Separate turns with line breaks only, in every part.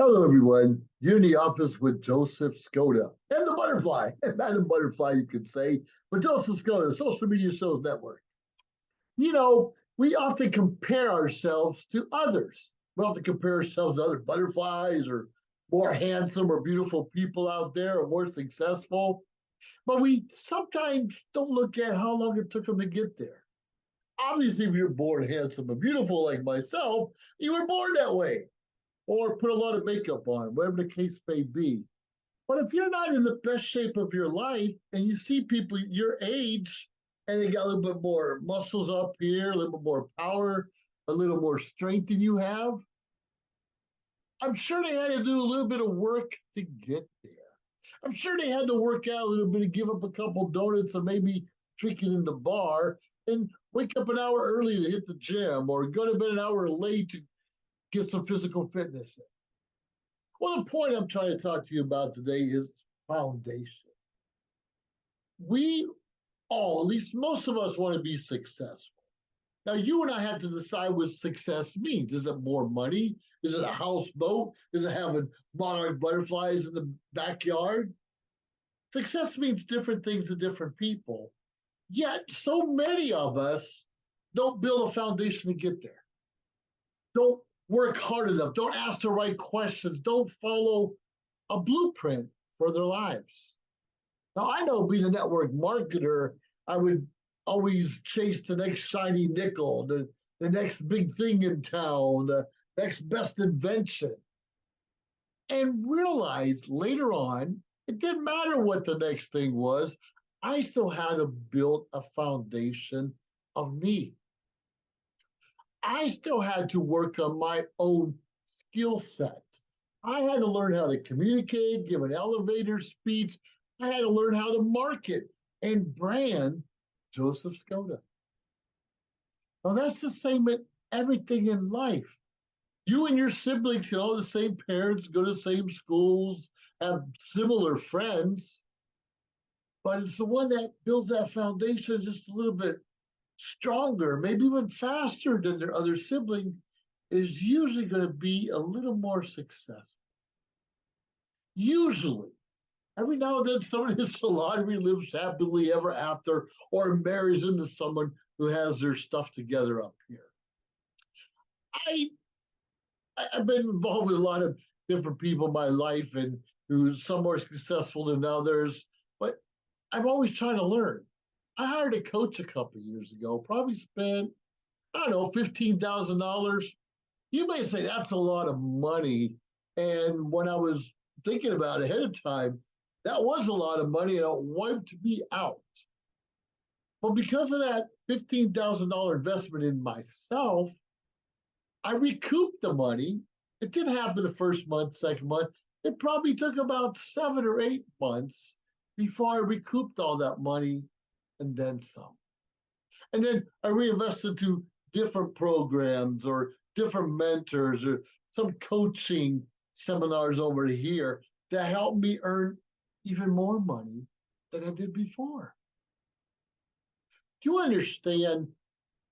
Hello, everyone. You're in the office with Joseph Skoda and the butterfly, and Madam Butterfly, you could say, but Joseph Skoda, Social Media Shows Network. We often compare ourselves to others. We often compare ourselves to other butterflies or more handsome or beautiful people out there or more successful, but we sometimes don't look at how long it took them to get there. Obviously, if you're born handsome and beautiful like myself, you were born that way or put a lot of makeup on, whatever the case may be. But if you're not in the best shape of your life and you see people your age and they got a little bit more muscles up here, a little bit more power, a little more strength than you have, I'm sure they had to do a little bit of work to get there. I'm sure they had to work out a little bit and give up a couple donuts and maybe drinking in the bar and wake up an hour early to hit the gym or go to bed an hour late to get some physical fitness in. Well, the point I'm trying to talk to you about today is foundation. We all, at least most of us, want to be successful. Now, you and I have to decide what success means. Is it more money? Is it a houseboat? Is it having monarch butterflies in the backyard? Success means different things to different people. Yet, so many of us don't build a foundation to get there. Don't work hard enough. Don't ask the right questions. Don't follow a blueprint for their lives. Now, I know being a network marketer, I would always chase the next shiny nickel, the next big thing in town, the next best invention, and realize later on, it didn't matter what the next thing was. I still had to build a foundation of me. I still had to work on my own skill set. I had to learn how to communicate, give an elevator speech. I had to learn how to market and brand Joseph Skoda. Well, that's the same with everything in life. You and your siblings can all have the same parents, go to the same schools, have similar friends, but it's the one that builds that foundation just a little bit stronger, maybe even faster than their other sibling, is usually going to be a little more successful. Usually. Every now and then, somebody in celebrity lives happily ever after or marries into someone who has their stuff together up here. I, I've been involved with a lot of different people in my life and who some more successful than others, but I'm always trying to learn. I hired a coach a couple of years ago, probably spent, I don't know, $15,000. You may say that's a lot of money. And when I was thinking about it ahead of time, that was a lot of money and it wiped me out. But because of that $15,000 investment in myself, I recouped the money. It didn't happen the first month, second month. It probably took about 7 or 8 months before I recouped all that money and then some. And then I reinvested to different programs or different mentors or some coaching seminars over here to help me earn even more money than I did before. Do you understand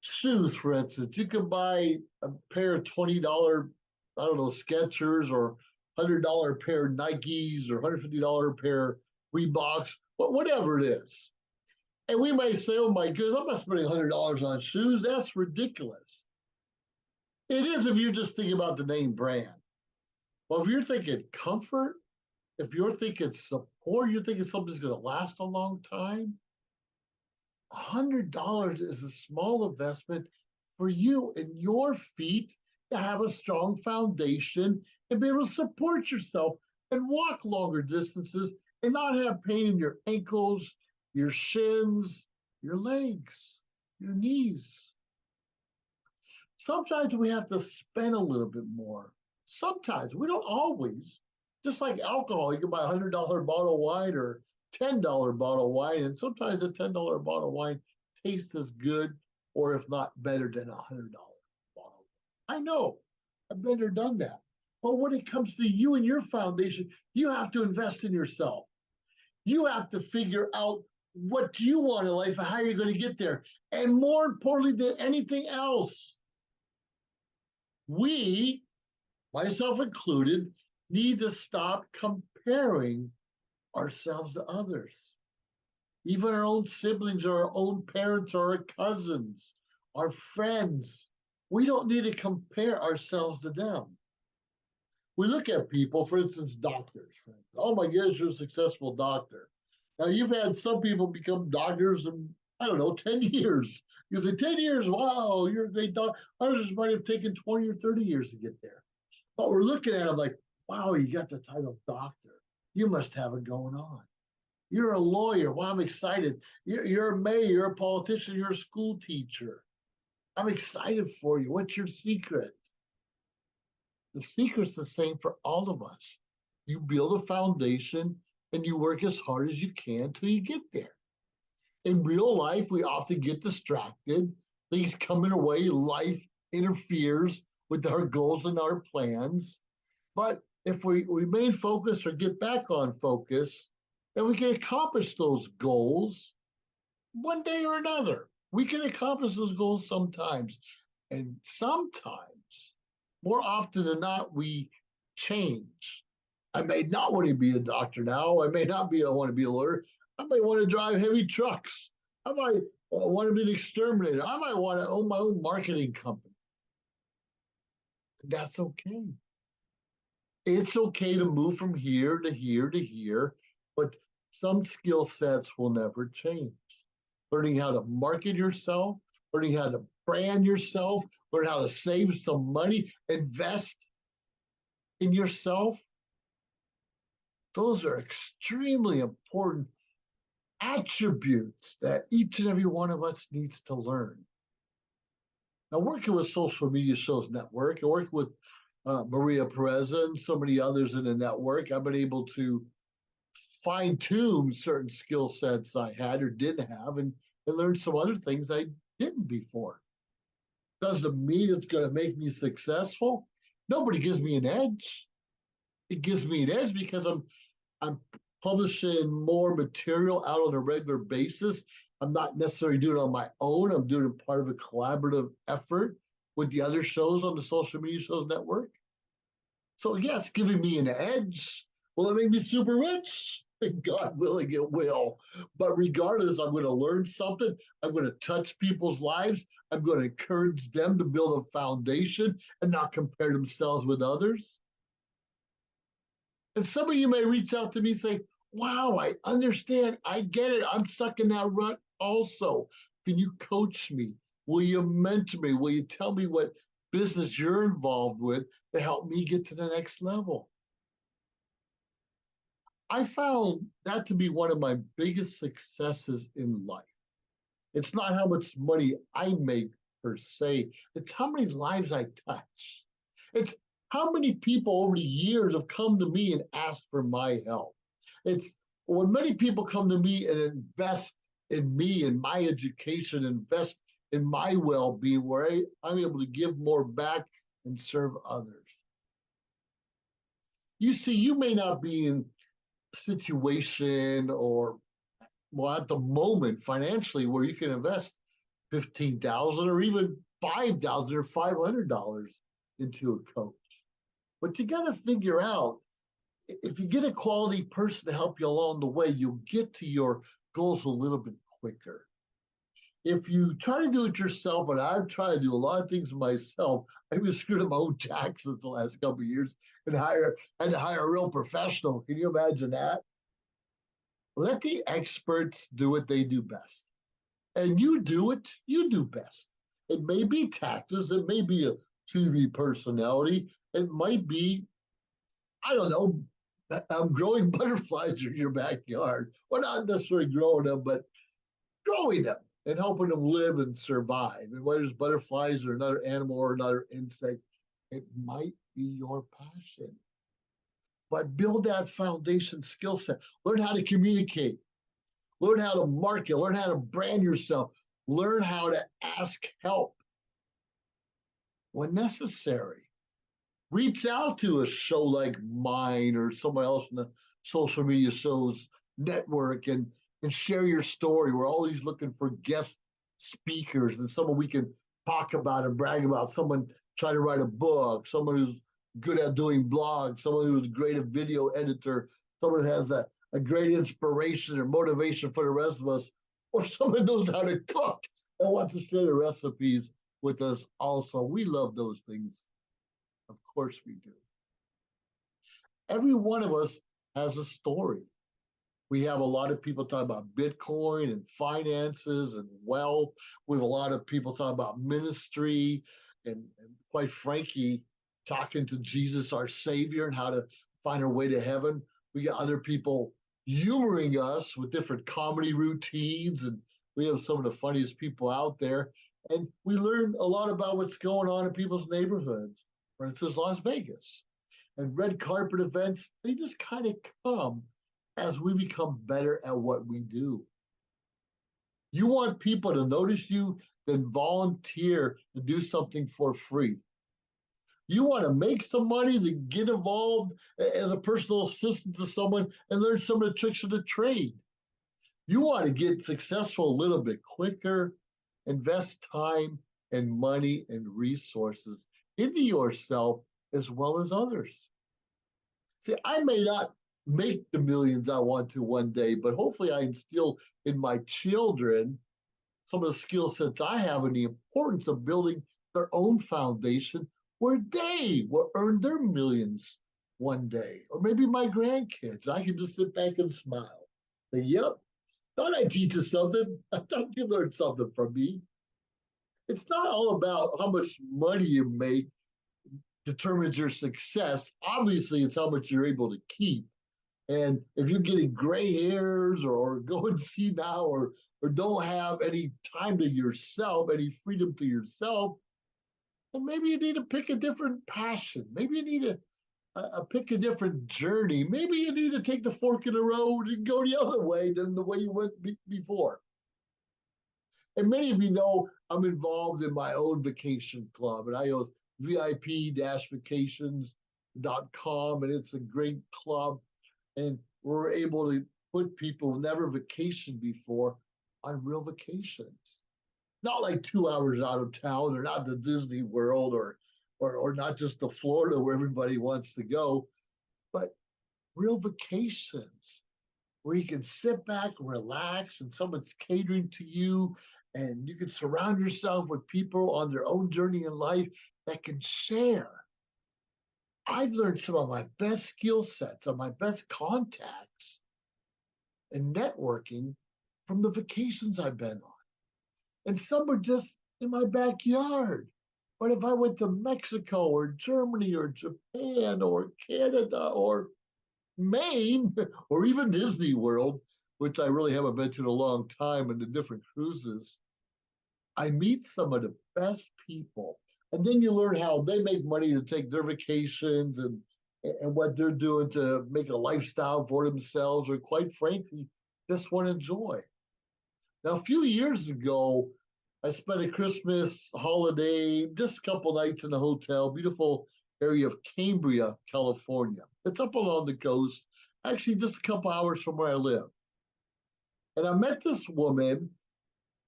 shoes, for instance? You can buy a pair of $20, I don't know, Skechers or $100 pair of Nikes or $150 pair Reeboks, whatever it is. And we may say, oh my goodness, I'm not spending $100 on shoes. That's ridiculous. It is if you're just thinking about the name brand. Well, if you're thinking comfort, if you're thinking support, you're thinking something's going to last a long time, $100 is a small investment for you and your feet to have a strong foundation and be able to support yourself and walk longer distances and not have pain in your ankles, your shins, your legs, your knees. Sometimes we have to spend a little bit more. Sometimes, we don't always. Just like alcohol, you can buy a $100 bottle of wine or $10 bottle of wine, and sometimes a $10 bottle of wine tastes as good or if not better than a $100 bottle. I know, I've been there, done that. But when it comes to you and your foundation, you have to invest in yourself. You have to figure out what you want in life and how you're going to get there. And more importantly than anything else, we, myself included, need to stop comparing ourselves to others, even our own siblings or our own parents or our cousins, our friends. We don't need to compare ourselves to them. We look at people, for instance, doctors. Oh my goodness, you're a successful doctor. Now you've had some people become doctors in, I don't know, 10 years. You say 10 years, wow, you're a great doctor. Others might have taken 20 or 30 years to get there. But we're looking at them like, wow, you got the title doctor. You must have it going on. You're a lawyer. Wow, I'm excited. You're a mayor, you're a politician, you're a school teacher. I'm excited for you. What's your secret? The secret's the same for all of us. You build a foundation and you work as hard as you can till you get there. In real life, we often get distracted. Things come in our way, life interferes with our goals and our plans. But if we remain focused or get back on focus, then we can accomplish those goals one day or another. We can accomplish those goals sometimes. And sometimes, more often than not, we change. I may not want to be a doctor now. I may not be, I want to be a lawyer. I might want to drive heavy trucks. I might want to be an exterminator. I might want to own my own marketing company. That's okay. It's okay to move from here to here to here, but some skill sets will never change. Learning how to market yourself, learning how to brand yourself, learn how to save some money, invest in yourself. Those are extremely important attributes that each and every one of us needs to learn. Now, working with Social Media Shows Network, I work with Maria Perez and so many others in the network. I've been able to fine tune certain skill sets I had or didn't have and learn some other things I didn't before. Doesn't mean it's going to make me successful. Nobody gives me an edge. It gives me an edge because I'm publishing more material out on a regular basis. I'm not necessarily doing it on my own. I'm doing it part of a collaborative effort with the other shows on the Social Media Shows Network. So yes, giving me an edge. Will it make me super rich? God willing, it will. But regardless, I'm going to learn something. I'm going to touch people's lives. I'm going to encourage them to build a foundation and not compare themselves with others. And some of you may reach out to me and say, wow, I understand. I get it. I'm stuck in that rut also. Can you coach me? Will you mentor me? Will you tell me what business you're involved with to help me get to the next level? I found that to be one of my biggest successes in life. It's not how much money I make per se, it's how many lives I touch. It's how many people over the years have come to me and asked for my help. It's when many people come to me and invest in me and my education, invest in my well-being, where I'm able to give more back and serve others. You see, you may not be in a situation or, well, at the moment financially where you can invest 15,000 or even 5,000 or $500 into a coach. But you got to figure out, if you get a quality person to help you along the way, you'll get to your goals a little bit quicker. If you try to do it yourself, and I've tried to do a lot of things myself, I was screwed up my own taxes the last couple of years and had to hire a real professional. Can you imagine that? Let the experts do what they do best. And you do it, you do best. It may be taxes, it may be a TV personality, it might be, I don't know, growing butterflies in your backyard. Well, not necessarily growing them, but growing them and helping them live and survive. And whether it's butterflies or another animal or another insect, it might be your passion. But build that foundation skill set. Learn how to communicate. Learn how to market. Learn how to brand yourself. Learn how to ask help when necessary. Reach out to a show like mine or someone else in the Social Media Shows Network and share your story. We're always looking for guest speakers and someone we can talk about and brag about. Someone trying to write a book, someone who's good at doing blogs, someone who's great at video editor, someone who has a great inspiration or motivation for the rest of us, or someone knows how to cook and wants to share the recipes with us also. We love those things. Of course we do. Every one of us has a story. We have a lot of people talking about Bitcoin and finances and wealth. We have a lot of people talking about ministry and quite frankly, talking to Jesus, our Savior, and how to find our way to heaven. We got other people humoring us with different comedy routines, and we have some of the funniest people out there. And we learn a lot about what's going on in people's neighborhoods. For instance, Las Vegas and red carpet events, they just kind of come as we become better at what we do. You want people to notice you, then volunteer to do something for free. You want to make some money, to get involved as a personal assistant to someone and learn some of the tricks of the trade. You want to get successful a little bit quicker, invest time and money and resources into yourself as well as others. See, I may not make the millions I want to one day, but hopefully I instill in my children some of the skill sets I have and the importance of building their own foundation where they will earn their millions one day. Or maybe my grandkids. I can just sit back and smile. Say, yep, thought I'd teach you something. I thought you learned something from me. It's not all about how much money you make determines your success. Obviously, it's how much you're able to keep. And if you're getting gray hairs or going senile or don't have any time to yourself, any freedom to yourself, then maybe you need to pick a different passion. Maybe you need to pick a different journey. Maybe you need to take the fork in the road and go the other way than the way you went before. And many of you know I'm involved in my own vacation club, and I use VIP-vacations.com, and it's a great club. And we're able to put people who never vacationed before on real vacations. Not like 2 hours out of town or not the Disney World or not just the Florida where everybody wants to go, but real vacations where you can sit back, relax, and someone's catering to you, and you can surround yourself with people on their own journey in life that can share. I've learned some of my best skill sets and my best contacts and networking from the vacations I've been on. And some are just in my backyard. But if I went to Mexico or Germany or Japan or Canada or Maine or even Disney World, which I really haven't been to in a long time, and the different cruises, I meet some of the best people. And then you learn how they make money to take their vacations and what they're doing to make a lifestyle for themselves, or quite frankly, just want to enjoy. Now, a few years ago, I spent a Christmas holiday, just a couple nights in a hotel, beautiful area of Cambria, California. It's up along the coast, actually just a couple hours from where I live. And I met this woman,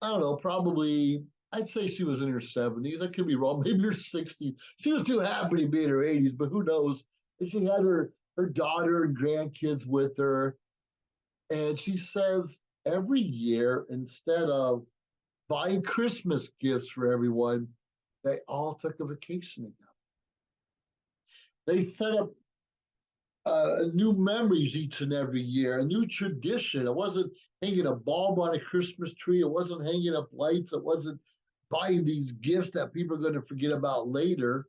I don't know, probably, I'd say she was in her 70s. I could be wrong, maybe her 60s. She was too happy to be in her 80s, but who knows? And she had her daughter and grandkids with her. And she says every year, instead of buying Christmas gifts for everyone, they all took a vacation together. They set up new memories each and every year, a new tradition. It wasn't hanging a bulb on a Christmas tree. It wasn't hanging up lights. It wasn't buying these gifts that people are going to forget about later.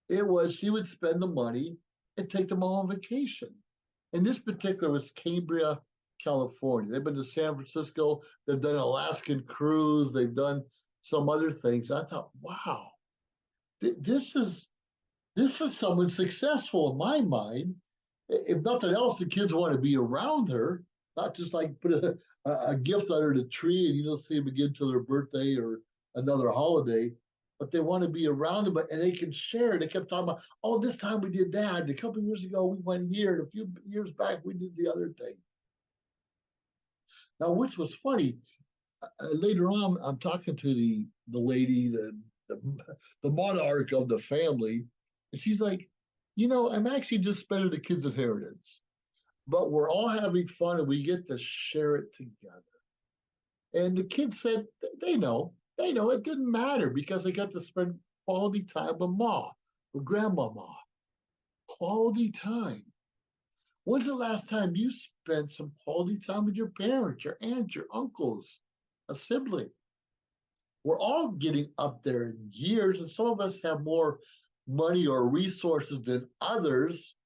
It was she would spend the money and take them all on vacation. And this particular was Cambria, California. They've been to San Francisco. They've done an Alaskan cruise. They've done some other things. I thought, wow, this is someone successful in my mind. If nothing else, the kids want to be around her, not just like put a gift under the tree and you don't see them again till their birthday or another holiday, but they want to be around them and they can share. They kept talking about, oh, this time we did that. A couple of years ago, we went here. And a few years back, we did the other thing. Now, which was funny, later on, I'm talking to the lady, the monarch of the family, and she's like, I'm actually just spending the kids' inheritance, but we're all having fun and we get to share it together. And the kids said they know it didn't matter because they got to spend quality time with Ma, with grandmama, quality time. When's the last time you spent some quality time with your parents, your aunts, your uncles, a sibling? We're all getting up there in years, and some of us have more money or resources than others,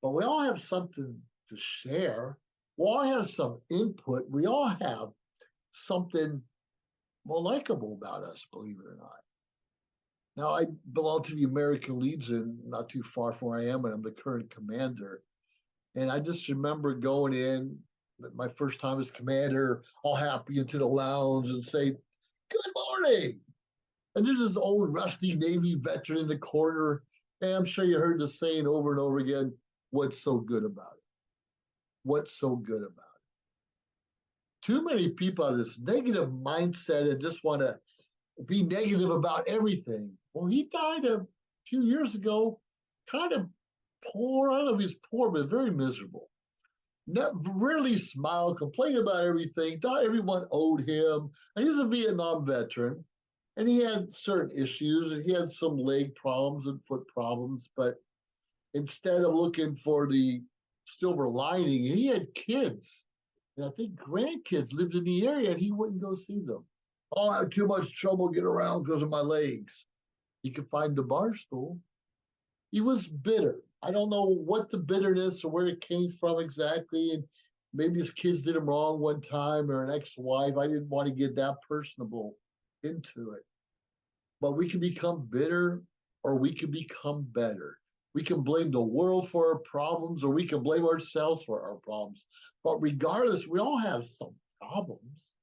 but we all have something to share. We all have some input. We all have something more likable about us, believe it or not. Now, I belong to the American Legion, not too far from where I am, and I'm the current commander. And I just remember going in my first time as commander, all happy into the lounge and say, "Good morning." And there's this old rusty Navy veteran in the corner. And I'm sure you heard the saying over and over again, "What's so good about it? What's so good about it?" Too many people have this negative mindset and just want to be negative about everything. Well, he died a few years ago, kind of poor. I don't know if he's poor, but very miserable. Never really smiled, complained about everything. Thought everyone owed him. And he was a Vietnam veteran, and he had certain issues, and he had some leg problems and foot problems. But instead of looking for the silver lining, he had kids, and I think grandkids lived in the area, and he wouldn't go see them. Oh, I have too much trouble getting around because of my legs. He could find the bar stool. He was bitter. I don't know what the bitterness or where it came from exactly. And maybe his kids did him wrong one time or an ex-wife. I didn't want to get that personable into it. But we can become bitter or we can become better. We can blame the world for our problems or we can blame ourselves for our problems. But regardless, we all have some problems.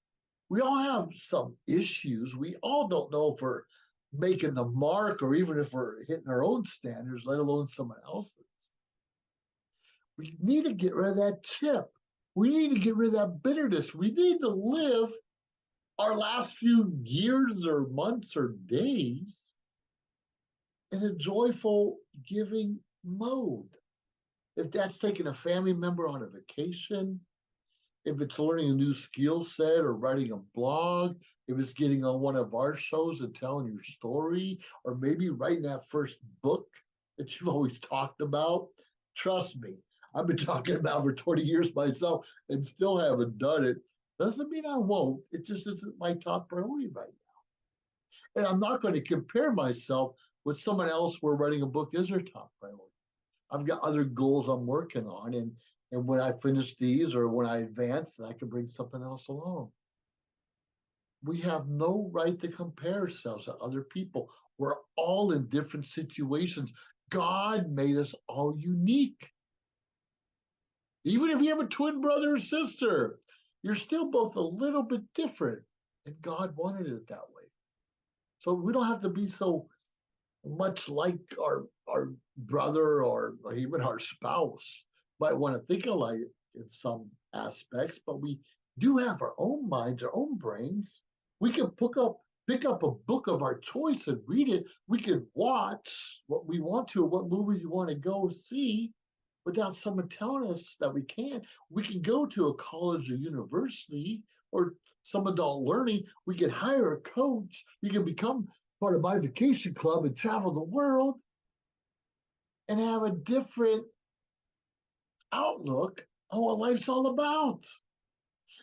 We all have some issues. We all don't know if we're making the mark or even if we're hitting our own standards, let alone someone else's. We need to get rid of that chip. We need to get rid of that bitterness. We need to live our last few years or months or days in a joyful giving mode. If that's taking a family member on a vacation, if it's learning a new skill set or writing a blog, if it's getting on one of our shows and telling your story, or maybe writing that first book that you've always talked about, trust me, I've been talking about for 20 years myself and still haven't done it. Doesn't mean I won't. It just isn't my top priority right now. And I'm not going to compare myself with someone else where writing a book is their top priority. I've got other goals I'm working on, and when I finish these or when I advance, then I can bring something else along. We have no right to compare ourselves to other people. We're all in different situations. God made us all unique. Even if you have a twin brother or sister, you're still both a little bit different. And God wanted it that way. So we don't have to be so much like our brother or even our spouse. Might want to think alike in some aspects, but we do have our own minds, our own brains. We can pick up a book of our choice and read it. We can watch what we want to, what movies we want to go see without someone telling us that we can't. We can go to a college or university or some adult learning. We can hire a coach. You can become part of my vacation club and travel the world and have a different outlook on what life's all about.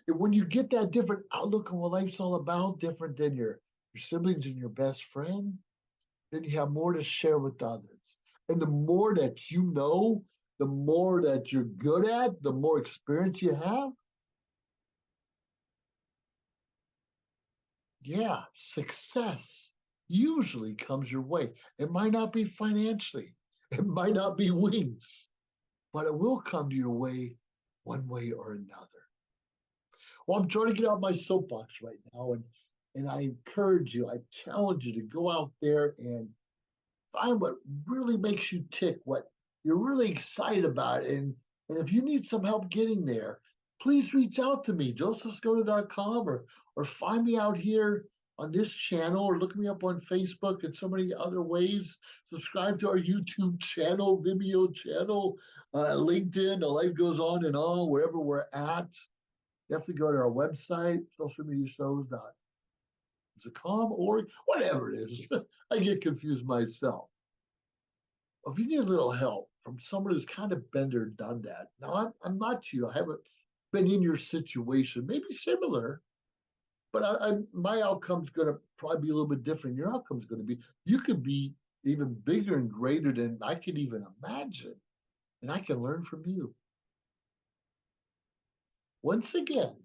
And when you get that different outlook on what life's all about, different than your siblings and your best friend, then you have more to share with others. And the more that you know, the more that you're good at, the more experience you have, yeah, success usually comes your way. It might not be financially, it might not be wings, but it will come to your way one way or another. Well, I'm trying to get out my soapbox right now, and I encourage you, I challenge you to go out there and find what really makes you tick, what you're really excited about. And if you need some help getting there, please reach out to me, josephskoda.com, or find me out here on this channel or look me up on Facebook and so many other ways. Subscribe to our YouTube channel, Vimeo channel, LinkedIn. The life goes on and on wherever we're at. You have to go to our website, socialmediashows.com or whatever it is. I get confused myself. If you need a little help from someone who's kind of been there, done that. Now, I'm not you. I haven't been in your situation, maybe similar, but my outcome's going to probably be a little bit different. Your outcome's going to be, you could be even bigger and greater than I could even imagine. And I can learn from you. Once again,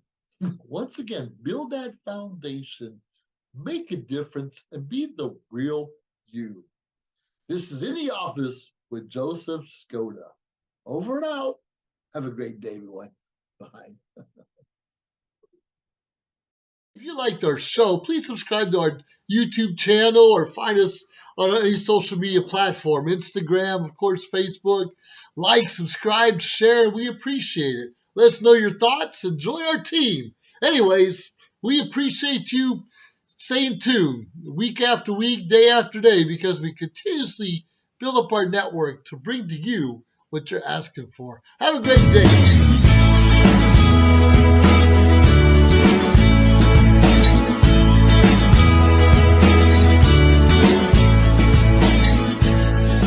build that foundation, make a difference, and be the real you. This is In the Office with Joseph Skoda. Over and out. Have a great day, everyone. Bye. If you liked our show, please subscribe to our YouTube channel or find us on any social media platform, Instagram, of course, Facebook. Like, subscribe, share. We appreciate it. Let us know your thoughts and join our team. Anyways, we appreciate you staying tuned week after week, day after day, because we continuously build up our network to bring to you what you're asking for. Have a great day.